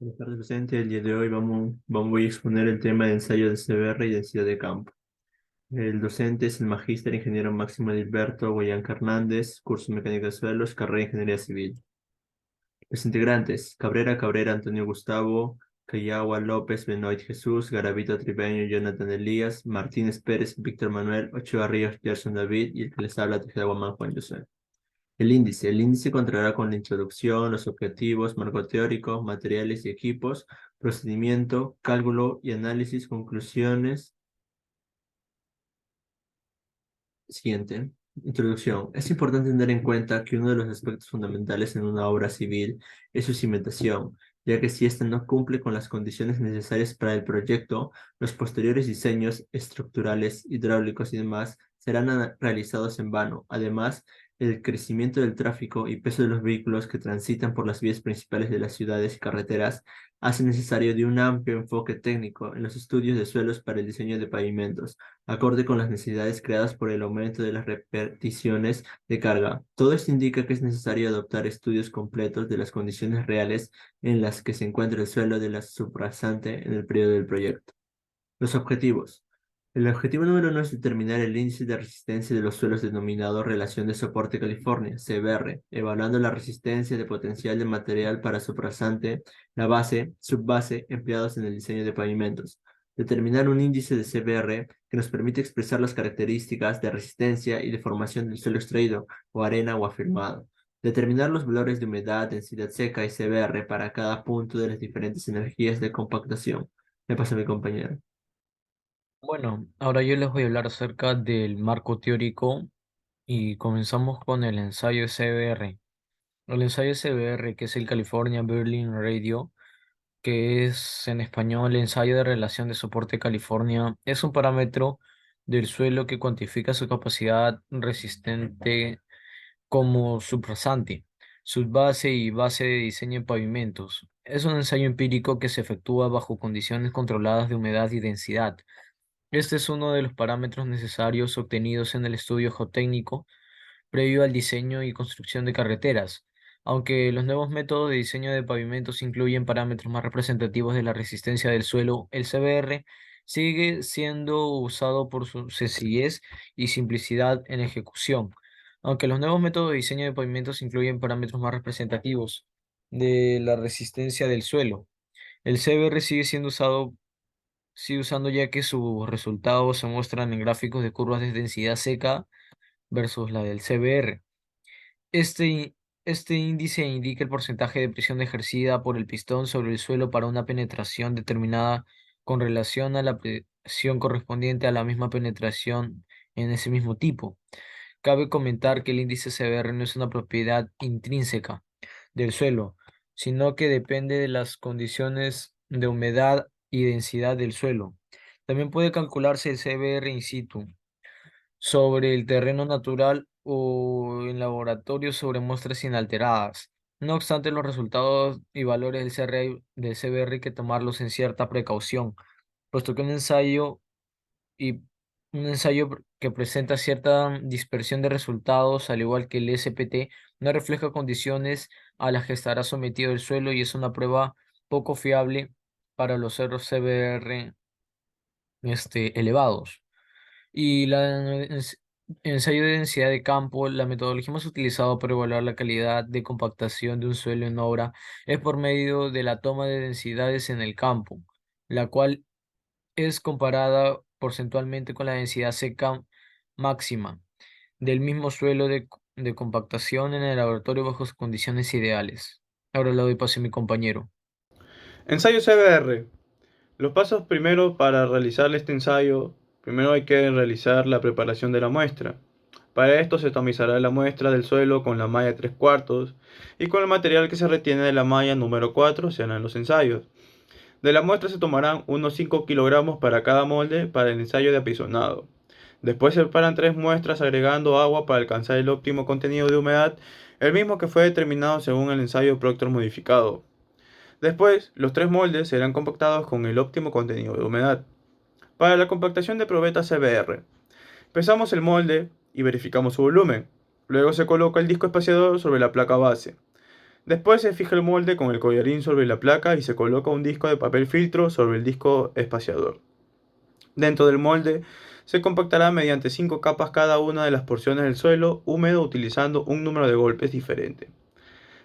Buenas tardes, presente. El día de hoy voy a exponer el tema de ensayo de CBR y densidad de campo. El docente es el magíster ingeniero Máximo Edilberto Guayanca Hernández, curso Mecánica de Suelos, carrera de Ingeniería Civil. Los integrantes: Cabrera, Antonio Gustavo, Cayagua López, Benoit Jesús, Garavito Tribeño, Jonathan Elías, Martínez Pérez, Víctor Manuel, Ochoa Ríos, Gerson David y el que les habla, Tejeda Guamán Juan José. El índice contará con la introducción, los objetivos, marco teórico, materiales y equipos, procedimiento, cálculo y análisis, conclusiones. Siguiente. Introducción. Es importante tener en cuenta que uno de los aspectos fundamentales en una obra civil es su cimentación, ya que si ésta no cumple con las condiciones necesarias para el proyecto, los posteriores diseños estructurales, hidráulicos y demás serán realizados en vano. Además, el crecimiento del tráfico y peso de los vehículos que transitan por las vías principales de las ciudades y carreteras hace necesario de un amplio enfoque técnico en los estudios de suelos para el diseño de pavimentos acorde con las necesidades creadas por el aumento de las repeticiones de carga. Todo esto indica que es necesario adoptar estudios completos de las condiciones reales en las que se encuentra el suelo de la subrasante en el periodo del proyecto. Los objetivos. El objetivo número uno es determinar el índice de resistencia de los suelos denominado Relación de Soporte California, CBR, evaluando la resistencia de potencial de material para subrasante, la base, subbase empleados en el diseño de pavimentos. Determinar un índice de CBR que nos permite expresar las características de resistencia y deformación del suelo extraído, o arena o afirmado. Determinar los valores de humedad, densidad seca y CBR para cada punto de las diferentes energías de compactación. Me pasa a mi compañero. Bueno, ahora yo les voy a hablar acerca del marco teórico y comenzamos con el ensayo SBR. El ensayo SBR, que es el California Berlin Radio, que es en español el ensayo de relación de soporte California, es un parámetro del suelo que cuantifica su capacidad resistente como subrasante, subbase y base de diseño en pavimentos. Es un ensayo empírico que se efectúa bajo condiciones controladas de humedad y densidad. Este es uno de los parámetros necesarios obtenidos en el estudio geotécnico previo al diseño y construcción de carreteras. Aunque los nuevos métodos de diseño de pavimentos incluyen parámetros más representativos de la resistencia del suelo, el CBR sigue siendo usado por su sencillez y simplicidad en ejecución. Aunque los nuevos métodos de diseño de pavimentos incluyen parámetros más representativos de la resistencia del suelo, el CBR sigue usando ya que sus resultados se muestran en gráficos de curvas de densidad seca versus la del CBR. Este, í- este índice indica el porcentaje de presión ejercida por el pistón sobre el suelo para una penetración determinada con relación a la presión correspondiente a la misma penetración en ese mismo tipo. Cabe comentar que el índice CBR no es una propiedad intrínseca del suelo, sino que depende de las condiciones de humedad y densidad del suelo. También puede calcularse el CBR in situ sobre el terreno natural o en laboratorio sobre muestras inalteradas. No obstante, los resultados y valores del CBR hay que tomarlos en cierta precaución, puesto que y un ensayo que presenta cierta dispersión de resultados, al igual que el SPT, no refleja condiciones a las que estará sometido el suelo y es una prueba poco fiable para los cerros CBR elevados. Y ensayo de densidad de campo, la metodología más utilizada para evaluar la calidad de compactación de un suelo en obra es por medio de la toma de densidades en el campo, la cual es comparada porcentualmente con la densidad seca máxima del mismo suelo de compactación en el laboratorio bajo sus condiciones ideales. Ahora le doy paso a mi compañero. Ensayo CBR. Los pasos primero para realizar este ensayo, primero hay que realizar la preparación de la muestra. Para esto se tamizará la muestra del suelo con la malla 3 cuartos y con el material que se retiene de la malla número 4 se harán los ensayos. De la muestra se tomarán unos 5 kilogramos para cada molde para el ensayo de apisonado. Después se preparan 3 muestras agregando agua para alcanzar el óptimo contenido de humedad, el mismo que fue determinado según el ensayo Proctor modificado. Después, los 3 moldes serán compactados con el óptimo contenido de humedad. Para la compactación de probeta CBR, pesamos el molde y verificamos su volumen. Luego se coloca el disco espaciador sobre la placa base. Después se fija el molde con el collarín sobre la placa y se coloca un disco de papel filtro sobre el disco espaciador. Dentro del molde se compactará mediante 5 capas cada una de las porciones del suelo húmedo utilizando un número de golpes diferente.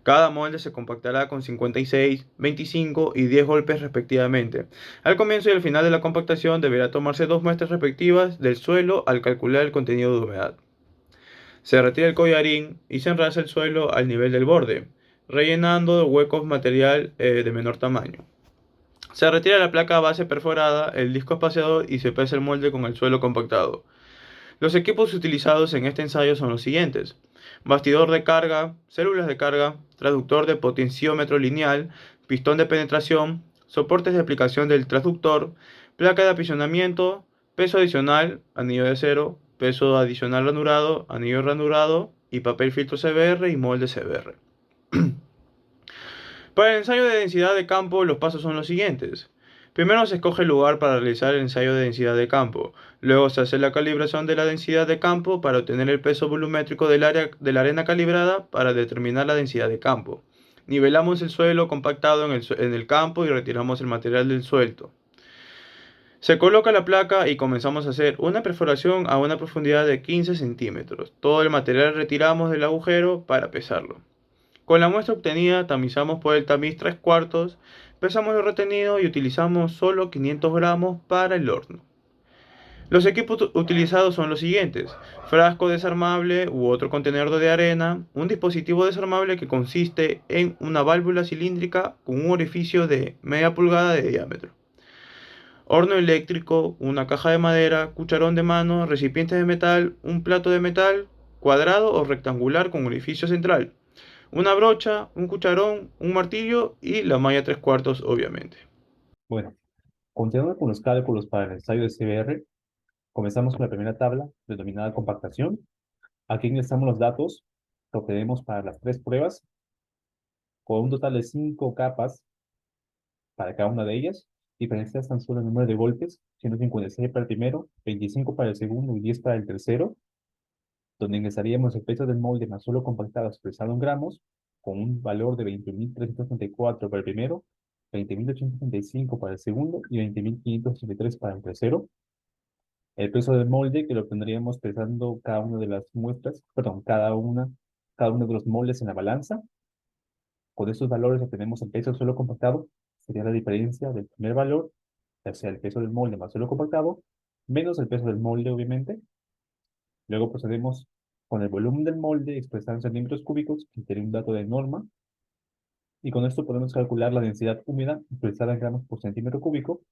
Cada molde se compactará con 56, 25 y 10 golpes respectivamente. Al comienzo y al final de la compactación deberá tomarse dos muestras respectivas del suelo al calcular el contenido de humedad. Se retira el collarín y se enrasa el suelo al nivel del borde, rellenando de huecos material de menor tamaño. Se retira la placa base perforada, el disco espaciador y se pesa el molde con el suelo compactado. Los equipos utilizados en este ensayo son los siguientes: bastidor de carga, células de carga, transductor de potenciómetro lineal, pistón de penetración, soportes de aplicación del transductor, placa de aprisionamiento, peso adicional, anillo de acero, peso adicional ranurado, anillo ranurado y papel filtro CBR y molde CBR. Para el ensayo de densidad de campo, los pasos son los siguientes. Primero se escoge el lugar para realizar el ensayo de densidad de campo. Luego se hace la calibración de la densidad de campo para obtener el peso volumétrico del área de la arena calibrada para determinar la densidad de campo. Nivelamos el suelo compactado en el campo y retiramos el material del suelto. Se coloca la placa y comenzamos a hacer una perforación a una profundidad de 15 centímetros. Todo el material retiramos del agujero para pesarlo. Con la muestra obtenida tamizamos por el tamiz 3/4, pesamos lo retenido y utilizamos solo 500 gramos para el horno. Los equipos utilizados son los siguientes: frasco desarmable u otro contenedor de arena, un dispositivo desarmable que consiste en una válvula cilíndrica con un orificio de media pulgada de diámetro, horno eléctrico, una caja de madera, cucharón de mano, recipientes de metal, un plato de metal, cuadrado o rectangular con orificio central, una brocha, un cucharón, un martillo y la malla 3/4, obviamente. Bueno, continuando con los cálculos para el ensayo de CBR, comenzamos con la primera tabla denominada compactación. Aquí ingresamos los datos que obtenemos para las tres pruebas, con un total de 5 capas para cada una de ellas, diferenciadas tan solo en número de golpes, 156 para el primero, 25 para el segundo y 10 para el tercero, donde ingresaríamos el peso del molde más suelo compactado expresado en gramos, con un valor de 20.334 para el primero, 20.835 para el segundo y 20.583 para el tercero. El peso del molde que lo obtendríamos pesando cada una de las muestras, perdón, cada uno de los moldes en la balanza. Con estos valores obtenemos el peso del suelo compactado, sería la diferencia del primer valor, o sea, el peso del molde más suelo compactado, menos el peso del molde, obviamente. Luego procedemos con el volumen del molde expresado en centímetros cúbicos, que sería un dato de norma, y con esto podemos calcular la densidad húmeda expresada en gramos por centímetro cúbico,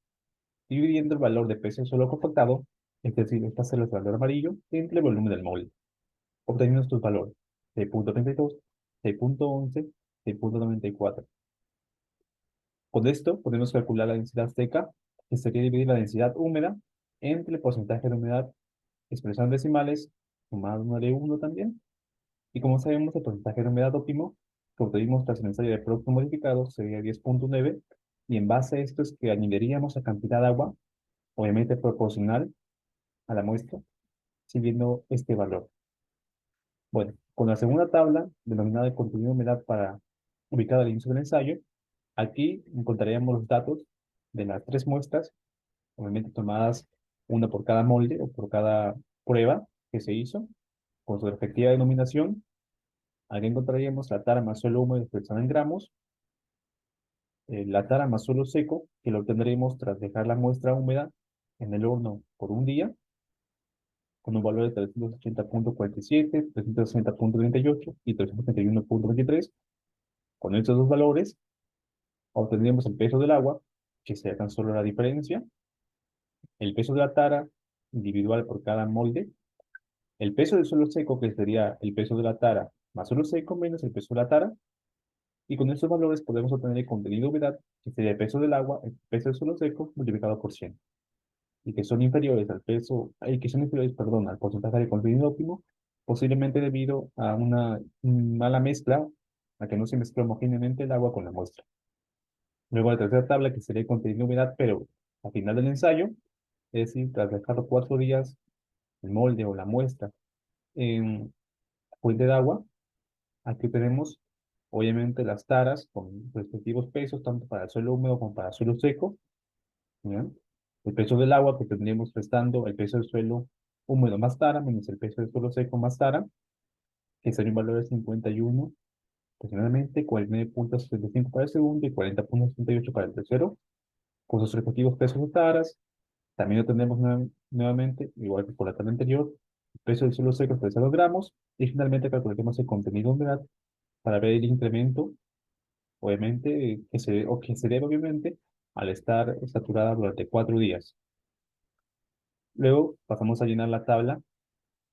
dividiendo el valor de peso del suelo compactado, es decir, esta es el valor amarillo, entre el volumen del molde, obteniendo estos valores: 6.32, 6.11, 6.94. Con esto podemos calcular la densidad seca, que sería dividir la densidad húmeda entre el porcentaje de humedad expresado en decimales, sumado uno de 1 también. Y como sabemos, el porcentaje de humedad óptimo que obtuvimos tras el ensayo de producto modificado sería 10.9, y en base a esto es que añadiríamos la cantidad de agua, obviamente proporcional a la muestra, siguiendo este valor. Bueno, con la segunda tabla, denominada el contenido de humedad para ubicada al inicio del ensayo, aquí encontraríamos los datos de las tres muestras, obviamente tomadas una por cada molde o por cada prueba que se hizo, con su respectiva denominación. Aquí encontraríamos la tara más suelo húmedo expresada en gramos, la tara más suelo seco, que lo obtendremos tras dejar la muestra húmeda en el horno por un día, con un valor de 380.47, 360.38 y 331.23. Con estos dos valores obtendríamos el peso del agua, que sería tan solo la diferencia, el peso de la tara individual por cada molde, el peso del suelo seco, que sería el peso de la tara más suelo seco menos el peso de la tara, y con estos valores podemos obtener el contenido de humedad, que sería el peso del agua, el peso del suelo seco multiplicado por 100, y que son inferiores al peso, que son inferiores, perdón, al porcentaje de contenido óptimo, posiblemente debido a una mala mezcla, a que no se mezcla homogéneamente el agua con la muestra. Luego la tercera tabla, que sería el contenido de humedad, pero al final del ensayo, es decir, tras dejar 4 días el molde o la muestra en fuente de agua, aquí tenemos obviamente las taras con respectivos pesos, tanto para el suelo húmedo como para el suelo seco, ¿ya? El peso del agua que tendríamos restando el peso del suelo húmedo más tara menos el peso del suelo seco más tara, que sería un valor de 51, aproximadamente 49,75 para el segundo y 40,78 para el tercero, con sus respectivos pesos de taras. También lo tendremos nuevamente, igual que por la tabla anterior, el peso del suelo seco 3 gramos, y finalmente calcularemos el contenido de humedad para ver el incremento, obviamente, que se debe, obviamente, al estar saturada durante 4 días. Luego pasamos a llenar la tabla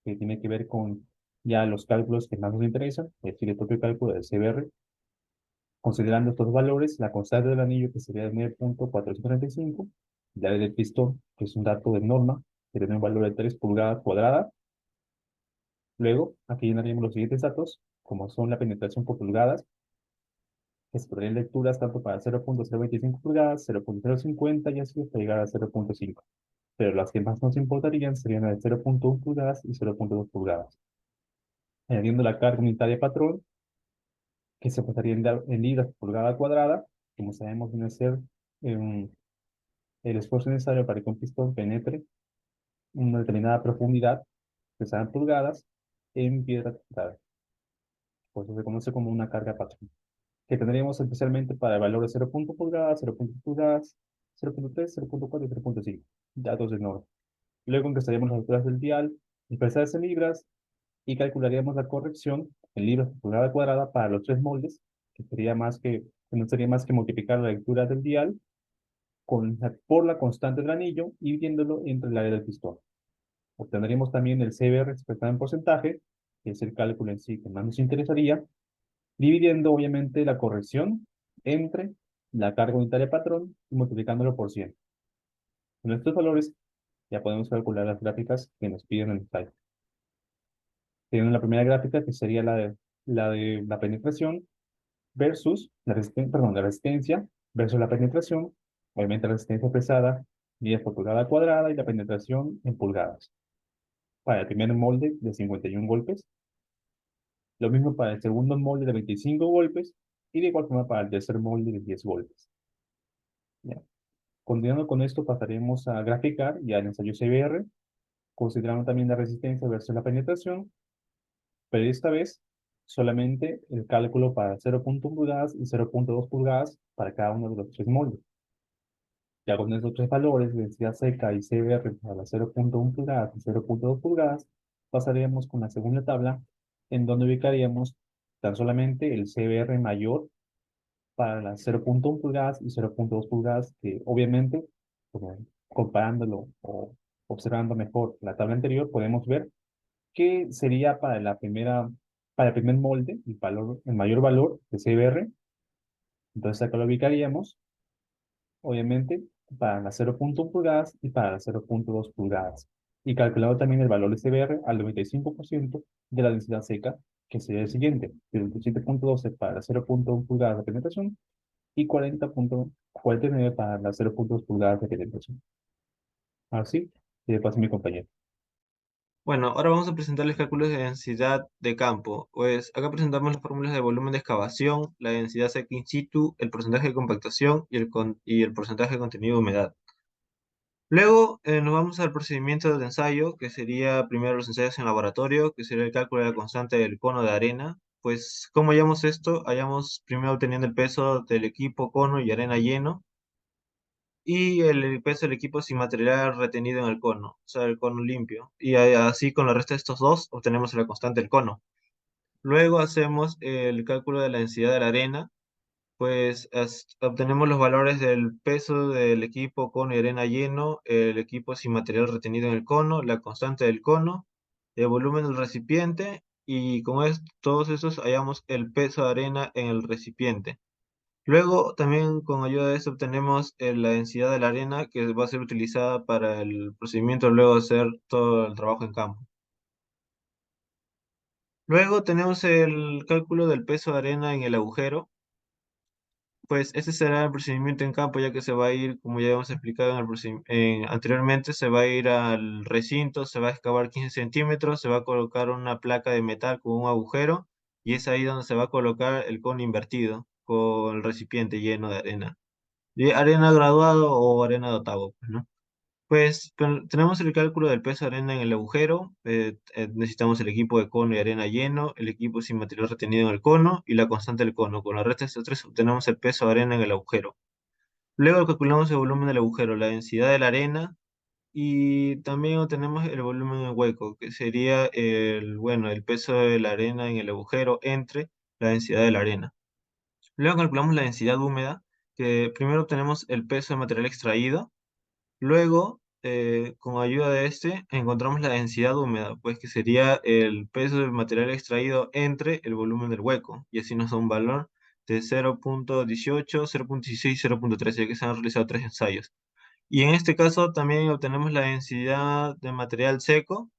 que tiene que ver con ya los cálculos que más nos interesan, es decir, el propio cálculo del CBR. Considerando estos valores, la constante del anillo, que sería de 9,435, la del pistón, que es un dato de norma, que tiene un valor de 3 pulgadas cuadradas. Luego, aquí llenaríamos los siguientes datos, como son la penetración por pulgadas, que se podrían lecturas tanto para 0,025 pulgadas, 0,050 y así hasta llegar a 0,5. Pero las que más nos importarían serían las de 0,1 pulgadas y 0,2 pulgadas. Añadiendo la carga unitaria patrón, que se pasaría en libras por pulgada cuadrada, como sabemos, viene a ser em, el esfuerzo necesario para que un pistón penetre una determinada profundidad, que sean pulgadas, en piedra templada. Por eso se conoce como una carga patrón, que tendríamos especialmente para el valor de 0,1 pulgadas, 0,2 pulgadas, 0,3, 0,4 y 0,5, datos de norma. Luego encastaríamos las alturas del dial, expresadas en libras, y calcularíamos la corrección en libras por pulgada cuadrada para los 3 moldes, que no sería más que multiplicar la lectura del dial por la constante del anillo y dividiéndolo entre el área del pistón. Obtendríamos también el CBR expresado en porcentaje, que es el cálculo en sí que más nos interesaría, dividiendo obviamente la corrección entre la carga unitaria patrón y multiplicándolo por 100. Con estos valores ya podemos calcular las gráficas que nos piden en el slide. Tenemos la primera gráfica, que sería la de la penetración versus la resistencia versus la penetración. Obviamente la resistencia pesada, medidas por pulgada cuadrada, y la penetración en pulgadas. Para el primer molde de 51 golpes, lo mismo para el segundo molde de 25 golpes, y de igual forma para el tercer molde de 10 golpes. ¿Ya? Continuando con esto, pasaremos a graficar ya el ensayo CBR, considerando también la resistencia versus la penetración, pero esta vez solamente el cálculo para 0,1 pulgadas y 0,2 pulgadas para cada uno de los 3 moldes. Ya con estos 3 valores, densidad seca y CBR para las 0,1 pulgadas y 0,2 pulgadas, pasaríamos con la segunda tabla, en donde ubicaríamos tan solamente el CBR mayor para las 0,1 pulgadas y 0,2 pulgadas, que obviamente, como comparándolo o observando mejor la tabla anterior, podemos ver que sería para el primer molde, el mayor valor de CBR. Entonces acá lo ubicaríamos, obviamente, para las 0,1 pulgadas y para las 0,2 pulgadas. Y calculado también el valor de CBR al 95% de la densidad seca, que sería el siguiente: 27,12 para las 0,1 pulgadas de penetración y 40,49 para las 0,2 pulgadas de penetración. Así, y de paso mi compañero. Bueno, ahora vamos a presentar los cálculos de densidad de campo. Pues acá presentamos las fórmulas de volumen de excavación, la densidad seca in situ, el porcentaje de compactación y el porcentaje de contenido de humedad. Luego nos vamos al procedimiento de ensayo, que sería primero los ensayos en laboratorio, que sería el cálculo de la constante del cono de arena. Pues, ¿cómo hallamos esto? Hallamos primero obteniendo el peso del equipo, cono y arena lleno, y el peso del equipo sin material retenido en el cono, o sea, el cono limpio. Y así con la resta de estos dos obtenemos la constante del cono. Luego hacemos el cálculo de la densidad de la arena, pues obtenemos los valores del peso del equipo, cono y arena lleno, el equipo sin material retenido en el cono, la constante del cono, el volumen del recipiente, y con todos esos hallamos el peso de arena en el recipiente. Luego, también con ayuda de esto obtenemos la densidad de la arena, que va a ser utilizada para el procedimiento luego de hacer todo el trabajo en campo. Luego tenemos el cálculo del peso de arena en el agujero. Pues ese será el procedimiento en campo, ya que se va a ir, como ya hemos explicado anteriormente, se va a ir al recinto, se va a excavar 15 centímetros, se va a colocar una placa de metal con un agujero y es ahí donde se va a colocar el cono invertido con el recipiente lleno de arena. De arena graduado o arena de octavo, pues, ¿no? Pues tenemos el cálculo del peso de arena en el agujero, necesitamos el equipo de cono y arena lleno, el equipo sin material retenido en el cono y la constante del cono. Con la resta de estos tres obtenemos el peso de arena en el agujero. Luego calculamos el volumen del agujero, la densidad de la arena y también obtenemos el volumen en hueco, que sería bueno, el peso de la arena en el agujero entre la densidad de la arena. Luego calculamos la densidad húmeda, que primero obtenemos el peso de material extraído. Luego, con ayuda de este, encontramos la densidad húmeda, pues que sería el peso del material extraído entre el volumen del hueco, y así nos da un valor de 0.18, 0.16 y 0.13, ya que se han realizado tres ensayos. Y en este caso también obtenemos la densidad de material seco,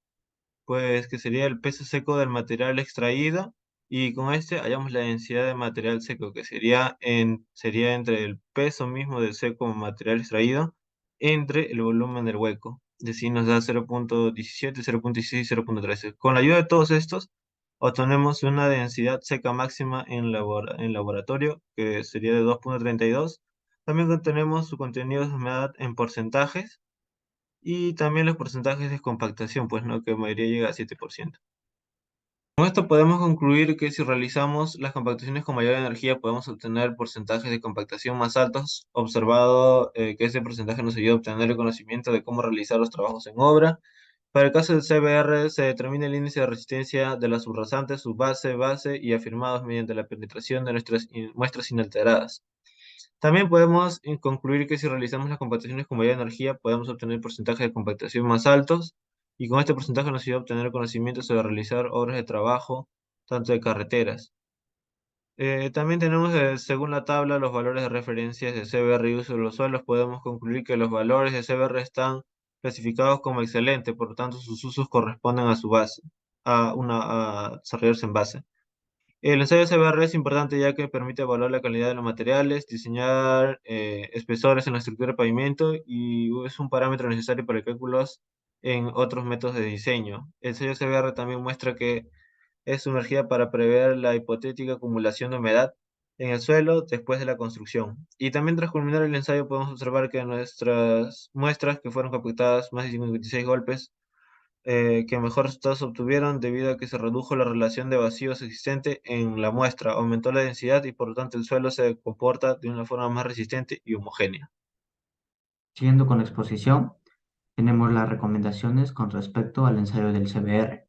pues que sería el peso seco del material extraído, y con este hallamos la densidad de material seco, que sería entre el peso mismo del seco material extraído entre el volumen del hueco. Y así nos da 0.17, 0.16 y 0.13. Con la ayuda de todos estos, obtenemos una densidad seca máxima en laboratorio, que sería de 2.32. También tenemos su contenido de humedad en porcentajes, y también los porcentajes de compactación, pues no, que la mayoría llega a 7%. Con esto podemos concluir que si realizamos las compactaciones con mayor energía podemos obtener porcentajes de compactación más altos, observado que ese porcentaje nos ayuda a obtener el conocimiento de cómo realizar los trabajos en obra. Para el caso del CBR se determina el índice de resistencia de las subrasantes, subbase, base y afirmados mediante la penetración de nuestras muestras inalteradas. También podemos concluir que si realizamos las compactaciones con mayor energía, podemos obtener porcentajes de compactación más altos, y con este porcentaje nos ayuda a obtener conocimiento sobre realizar obras de trabajo, tanto de carreteras. También tenemos, según la tabla, los valores de referencia de CBR y uso de los suelos. Podemos concluir que los valores de CBR están clasificados como excelente, por lo tanto sus usos corresponden a su base, a desarrollarse en base. El ensayo CBR es importante ya que permite evaluar la calidad de los materiales, diseñar espesores en la estructura de pavimento y es un parámetro necesario para cálculos en otros métodos de diseño. El ensayo CBR también muestra que es una energía para prever la hipotética acumulación de humedad en el suelo después de la construcción. Y también tras culminar el ensayo podemos observar que nuestras muestras, que fueron captadas más de 56 golpes, que mejores resultados se obtuvieron debido a que se redujo la relación de vacíos existente en la muestra, aumentó la densidad y por lo tanto el suelo se comporta de una forma más resistente y homogénea. Siguiendo con la exposición, tenemos las recomendaciones con respecto al ensayo del CBR.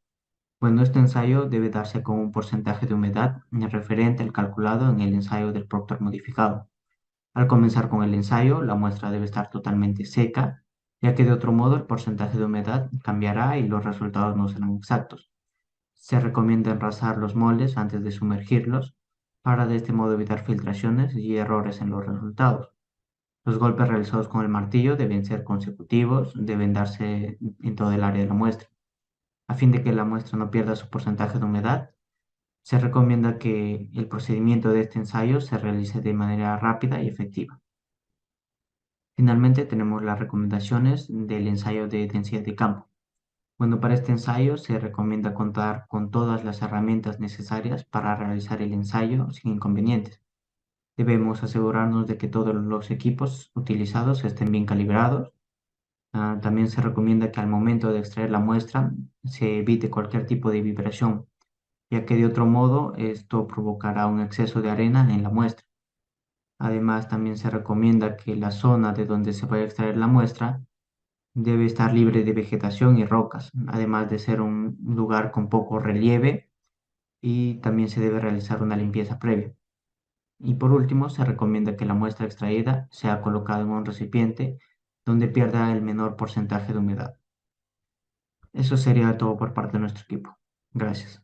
Bueno, este ensayo debe darse con un porcentaje de humedad referente al calculado en el ensayo del Proctor modificado. Al comenzar con el ensayo, la muestra debe estar totalmente seca, ya que de otro modo el porcentaje de humedad cambiará y los resultados no serán exactos. Se recomienda enrasar los moldes antes de sumergirlos para de este modo evitar filtraciones y errores en los resultados. Los golpes realizados con el martillo deben ser consecutivos, deben darse en todo el área de la muestra. A fin de que la muestra no pierda su porcentaje de humedad, se recomienda que el procedimiento de este ensayo se realice de manera rápida y efectiva. Finalmente tenemos las recomendaciones del ensayo de densidad de campo. Bueno, para este ensayo se recomienda contar con todas las herramientas necesarias para realizar el ensayo sin inconvenientes. Debemos asegurarnos de que todos los equipos utilizados estén bien calibrados. También se recomienda que al momento de extraer la muestra se evite cualquier tipo de vibración, ya que de otro modo esto provocará un exceso de arena en la muestra. Además, también se recomienda que la zona de donde se vaya a extraer la muestra debe estar libre de vegetación y rocas, además de ser un lugar con poco relieve, y también se debe realizar una limpieza previa. Y por último, se recomienda que la muestra extraída sea colocada en un recipiente donde pierda el menor porcentaje de humedad. Eso sería todo por parte de nuestro equipo. Gracias.